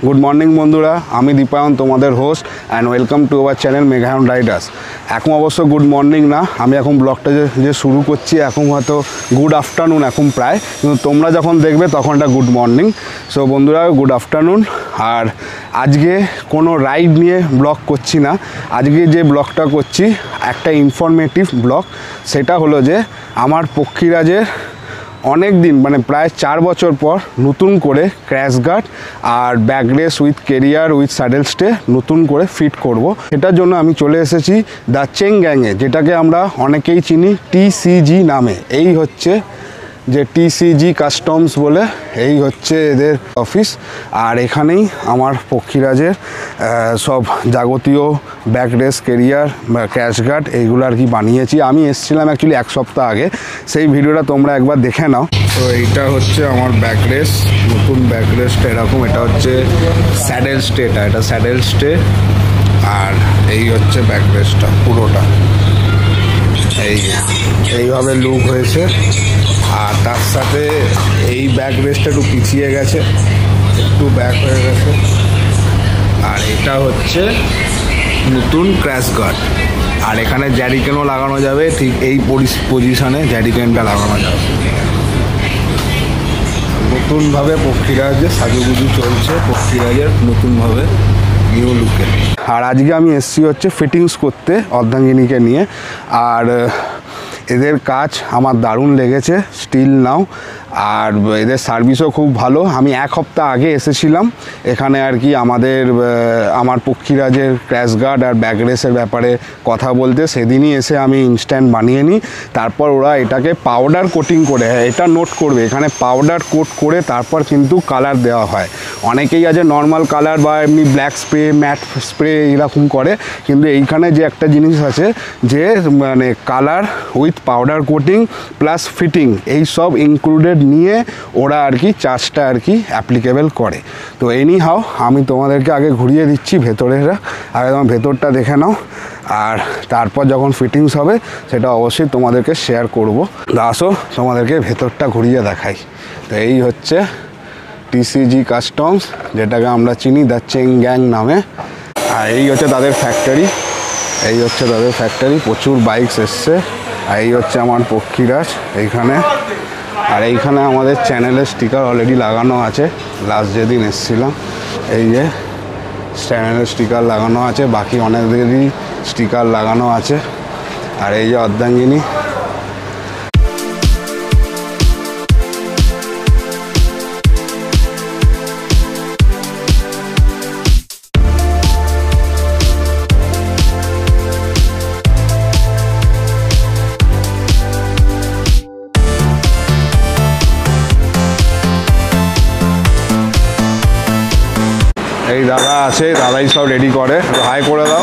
Good morning বন্ধুরা, আমি দীপায়ন তোমাদের host and welcome to our channel মেঘায়ন রাইডার্স। এখন অবশ্য গুড মর্নিং না, আমি এখন ব্লগটা যে শুরু করছি এখন হয়তো গুড আফটারনুন এখন প্রায়, কিন্তু তোমরা যখন দেখবে তখন এটা গুড মর্নিং। সো বন্ধুরা গুড আফটারনুন। আর আজকে কোনো রাইড নিয়ে ব্লগ করছি না, আজকে যে ব্লগটা করছি একটা ইনফরমেটিভ ব্লগ। সেটা হলো যে আমার পক্ষীরাজের অনেক দিন মানে প্রায় 4 বছর পর নতুন করে ক্র্যাশ গার্ড আর back rest with carrier with saddle stay নতুন করে ফিট করব। সেটার জন্য আমি চলে এসেছি দ্য চেং গ্যাংয়ে, যেটাকে আমরা অনেকেই চিনি টিসিজি নামে। এই হচ্ছে যে টিসিজি কাস্টমস বলে, এই হচ্ছে এদের অফিস। আর এখানেই আমার পক্ষীরাজের সব যাবতীয় back rest carrier crash guard এইগুলো আর কি বানিয়েছি। আমি এসেছিলাম অ্যাকচুয়ালি 1 সপ্তাহ আগে, সেই ভিডিওটা তোমরা একবার দেখে নাও। তো এইটা হচ্ছে আমার ব্যাক রেস, নতুন ব্যাক রেসটা এরকম, এটা হচ্ছে স্যাডেল স্টেটা, এটা স্যাডেল স্টে। আর এই হচ্ছে ব্যাক রেসটা পুরোটা এইভাবে লুক হয়েছে। আর তার সাথে এই ব্যাক রেসটা একটু পিছিয়ে গেছে, একটু ব্যাক হয়ে গেছে। আর এটা হচ্ছে নতুন ক্র্যাশ গার্ড। আর এখানে জ্যারিকেনও লাগানো যাবে, ঠিক এই পজিশনে জ্যারিকেনটা লাগানো যাবে। নতুনভাবে পক্ষীরাজের সাজুগুজু চলছে, পক্ষীরাজের নতুনভাবে নিউ লুকে। আর আজকে আমি এসছি হচ্ছে ফিটিংস করতে অর্ধাঙ্গিনীকে নিয়ে। আর এদের কাজ আমার দারুণ লেগেছে স্টিল নাও, আর এদের সার্ভিসও খুব ভালো। আমি 1 সপ্তাহ আগে এসেছিলাম এখানে আর কি আমার পক্ষীরাজের ক্র্যাশ গার্ড আর ব্যাক রেসের ব্যাপারে কথা বলতে। সেদিনই এসে আমি ইনস্ট্যান্ট বানিয়ে নিই। তারপর ওরা এটাকে পাউডার কোটিং করে, এটা নোট করবে, এখানে পাউডার কোট করে তারপর কিন্তু কালার দেওয়া হয়। অনেকেই আছে নর্মাল কালার বা এমনি ব্ল্যাক স্প্রে ম্যাট স্প্রে এরকম করে, কিন্তু এইখানে যে একটা জিনিস আছে যে মানে colour with powder coating plus fitting, এই সব ইনক্লুডেড নিয়ে ওরা আর কি চার্জটা আর কি অ্যাপ্লিকেবল করে। তো এনি হাও আমি তোমাদেরকে আগে ঘুরিয়ে দিচ্ছি ভেতরেরা, আগে তোমার ভেতরটা দেখে নাও। আর তারপর যখন ফিটিংস হবে সেটা অবশ্যই তোমাদেরকে শেয়ার করবো। আসো তোমাদেরকে ভেতরটা ঘুরিয়ে দেখাই। তো এই হচ্ছে টিসিজি কাস্টমস, যেটাকে আমরা চিনি দ্য চেং গ্যাং নামে। আর এই হচ্ছে তাদের ফ্যাক্টরি, এই হচ্ছে তাদের ফ্যাক্টরি, প্রচুর বাইকস এসছে। আর এই হচ্ছে আমার পক্ষীরাজ এইখানে। আর এইখানে আমাদের চ্যানেলের স্টিকার অলরেডি লাগানো আছে, লাস্ট যেদিন এসেছিলাম এই যে চ্যানেলের স্টিকার লাগানো আছে, বাকি অনেকদেরই স্টিকার লাগানো আছে। আর এই যে অর্ধাঙ্গিনী, এই দাদা আছে, দাদাই সব রেডি করে। হাই করে দাও।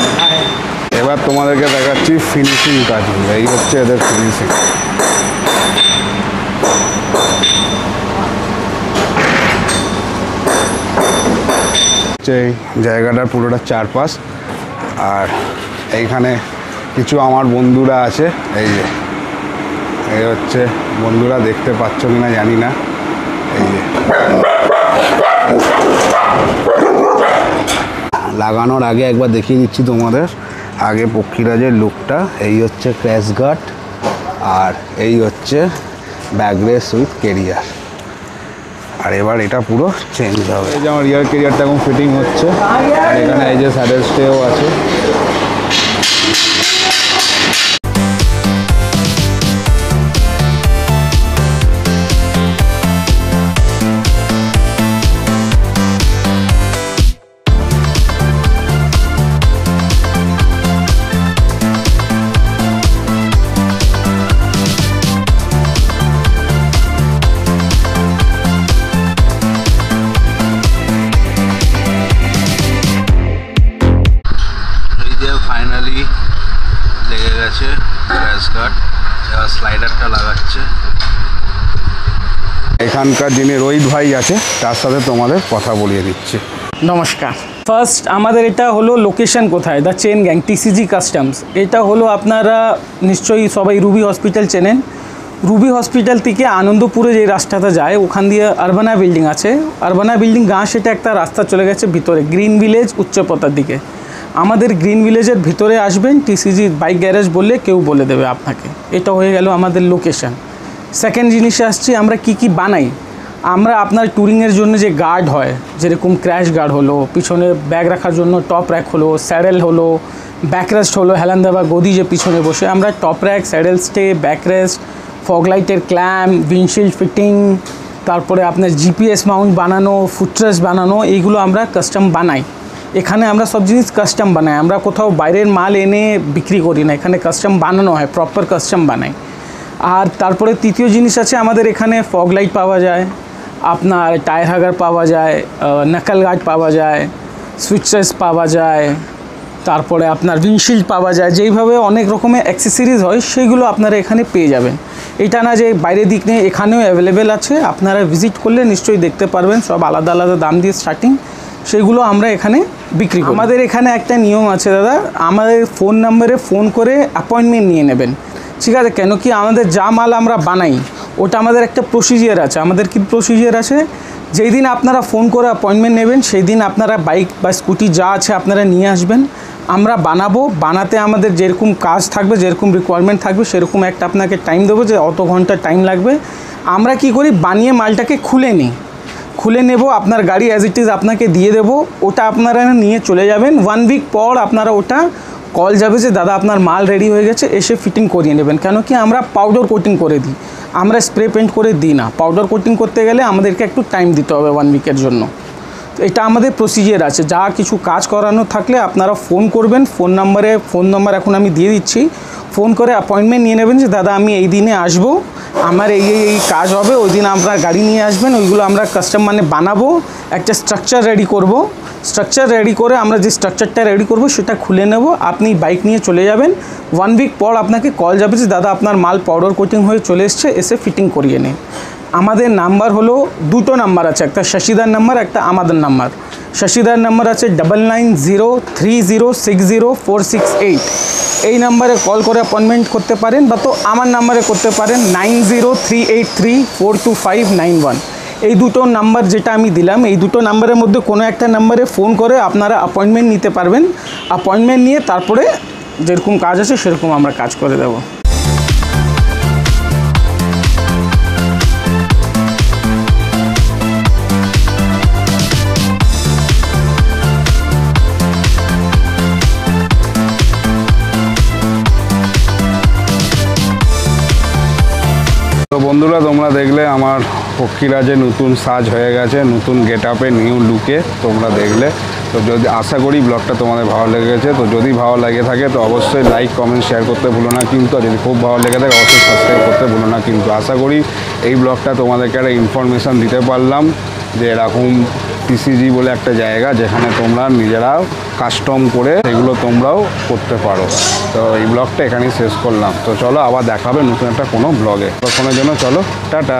এবার তোমাদেরকে দেখাচ্ছি ফিনিশিং কাজ। এই হচ্ছে এদের ফিনিশিং। এই জায়গাটার পুরোটা চারপাশ। আর এইখানে কিছু আমার বন্ধুরা আছে, এই যে এই হচ্ছে বন্ধুরা, দেখতে পাচ্ছ কিনা জানি না। এই যে লাগানোর আগে একবার দেখিয়ে দিচ্ছি তোমাদের আগে পক্ষীরাজের লুকটা। এই হচ্ছে ক্র্যাশ গার্ড আর এই হচ্ছে ব্যাক রেস উইথ কেরিয়ার। আর এবার এটা পুরো চেঞ্জ হবে। এই যে আমার রিয়ার কেরিয়ারটা এখন ফিটিং হচ্ছে। আর এখানে এই যে স্যাডেল স্টেও আছে। ফাইনালি লেগে গেছে ক্র্যাশ গার্ড, এবার স্লাইডারটা লাগাচ্ছে। এখানকার যিনি রোহিত ভাই আছে তার সাথে তোমাদের কথা বলিয়ে দিচ্ছি। নমস্কার। ফার্স্ট আমাদের এটা হলো লোকেশন কোথায়, the chain gang TCG customs. এটা হলো আপনারা নিশ্চয়ই সবাই রুবি হসপিটাল চেনেন, রুবি হসপিটাল থেকে আনন্দপুরে যে রাস্তাটা যায় ওখান দিয়ে আরবানা বিল্ডিং আছে, আরবানা বিল্ডিং সেটা একটা রাস্তা চলে গেছে ভিতরে গ্রিন ভিলেজ উচ্চপতার দিকে। আমাদের গ্রিন ভিলেজের ভিতরে আসবেন, টিসিজি বাইক গ্যারেজ বললে কেউ বলে দেবে আপনাকে। এটা হয়ে গেল আমাদের লোকেশন। সেকেন্ড জিনিসে আসছি আমরা কি বানাই। আমরা আপনার ট্যুরিংয়ের জন্য যে গার্ড হয়, যেরকম ক্র্যাশ গার্ড হলো, পিছনে ব্যাগ রাখার জন্য টপ র্যাক হলো, স্যাডেল হলো, ব্যাকরেস্ট হলো, হেলান্দা বা গদি যে পিছনে বসে, আমরা top rack, saddle stay, backrest, fog লাইটের ক্ল্যাম্প, উইন্ডশিল্ড ফিটিং, তারপরে আপনার জিপিএস মাউন্ট বানানো, ফুটরেস্ট বানানো, এইগুলো আমরা কাস্টম বানাই। এখানে আমরা সব জিনিস কাস্টম বানাই, আমরা কোথাও বাইরের মাল এনে বিক্রি করি না, এখানে কাস্টম বানানো হয়, প্রপার কাস্টম বানাই। আর তারপরে তৃতীয় জিনিস আছে আমাদের এখানে ফগ লাইট পাওয়া যায়, আপনার টায়ার হাগার পাওয়া যায়, নাকাল গার্ড পাওয়া যায়, সুইচেস পাওয়া যায়, তারপরে আপনার উইন্ডশিল্ড পাওয়া যায়। যেইভাবে অনেক রকমের অ্যাক্সেসরিজ হয় সেইগুলো আপনারা এখানে পেয়ে যাবেন। এটা না যে বাইরের দিক নিয়ে, এখানেও অ্যাভেলেবেল আছে, আপনারা ভিজিট করলে নিশ্চয়ই দেখতে পারবেন। সব আলাদা আলাদা দাম দিয়ে স্টার্টিং, সেগুলো আমরা এখানে বিক্রি করি। আমাদের এখানে একটা নিয়ম আছে দাদা, আমাদের ফোন নাম্বারে ফোন করে অ্যাপয়েন্টমেন্ট নিয়ে নেবেন, ঠিক আছে? কেন কি আমাদের যা মাল আমরা বানাই ওটা আমাদের একটা প্রসিজিয়ার আছে। আমাদের কি প্রসিজিয়ার আছে, যেই দিন আপনারা ফোন করে অ্যাপয়েন্টমেন্ট নেবেন সেই দিন আপনারা বাইক বা স্কুটি যা আছে আপনারা নিয়ে আসবেন, আমরা বানাবো। বানাতে আমাদের যেরকম কাজ থাকবে, যেরকম রিকোয়ারমেন্ট থাকবে, সেরকম একটা আপনাকে টাইম দেবো যে অত ঘন্টা টাইম লাগবে। আমরা কি করি, বানিয়ে মালটাকে খুলে নেব, আপনার গাড়ি অ্যাজ ইট ইজ আপনাকে দিয়ে দেবো, ওটা আপনারা নিয়ে চলে যাবেন। 1 উইক পর আপনারা ওটা কল যাবে যে দাদা আপনার মাল রেডি হয়ে গেছে, এসে ফিটিং করিয়ে নেবেন। কেন কি আমরা পাউডার কোটিং করে দিই, আমরা স্প্রে পেন্ট করে দিই না। পাউডার কোটিং করতে গেলে আমাদেরকে একটু টাইম দিতে হবে 1 উইকের জন্য। তো এটা আমাদের প্রসিজিয়ার আছে। যা কিছু কাজ করানো থাকলে আপনারা ফোন করবেন, ফোন নাম্বার এখন আমি দিয়ে দিচ্ছি, ফোন করে অ্যাপয়েন্টমেন্ট নিয়ে নেবেন যে দাদা আমি এই দিনে আসবো, আমার এই কাজ হবে, ওই দিন আপনার গাড়ি নিয়ে আসবেন, ওইগুলো আমরা কাস্টম বানাবো, একটা স্ট্রাকচার রেডি করব। স্ট্রাকচার রেডি করে আমরা যে স্ট্রাকচারটা রেডি করব সেটা খুলে নেব, আপনি বাইক নিয়ে চলে যাবেন। 1 উইক পর আপনাকে কল যাবে যে দাদা আপনার মাল পাউডার কোটিং হয়ে চলে এসছে, এসে ফিটিং করিয়ে নিন। আমাদের নাম্বার হলো দুটো নাম্বার আছে, একটা শশীদার নাম্বার, একটা আমাদের নাম্বার। শশীদার নাম্বার আছে 9903060468। এই নাম্বারে কল করে অ্যাপয়েন্টমেন্ট করতে পারেন, বা তো আমার নাম্বারে করতে পারেন 9038342591। এই দুটো নাম্বার যেটা আমি দিলাম, এই দুটো নাম্বারের মধ্যে কোনো একটা নাম্বারে ফোন করে আপনারা অ্যাপয়েন্টমেন্ট নিতে পারবেন। অ্যাপয়েন্টমেন্ট নিয়ে তারপরে যেরকম কাজ আছে সেরকম আমরা কাজ করে দেবো। তো বন্ধুরা, তোমরা দেখলে আমার পক্ষীরাজে নতুন সাজ হয়ে গেছে, নতুন গেট আপে, নিউ লুকে তোমরা দেখলে। তো যদি আশা করি ব্লগটা তোমাদের ভালো লেগেছে। তো যদি ভালো লেগে থাকে তো অবশ্যই লাইক, কমেন্ট, শেয়ার করতে ভুলো না কিন্তু। আর যদি খুব ভালো লেগে থাকে অবশ্যই সাবস্ক্রাইব করতে ভুলো না কিন্তু। আশা করি এই ব্লগটা তোমাদেরকে একটা ইনফরমেশান দিতে পারলাম যে এরকম টিসিজি বলে একটা জায়গা যেখানে তোমরা নিজেরাও কাস্টম করে এগুলো তোমরাও করতে পারো। তো এই ব্লগটা এখানেই শেষ করলাম। তো চলো আবার দেখা হবে নতুন একটা কোনো ব্লগে। তখনের জন্য চলো টাটা।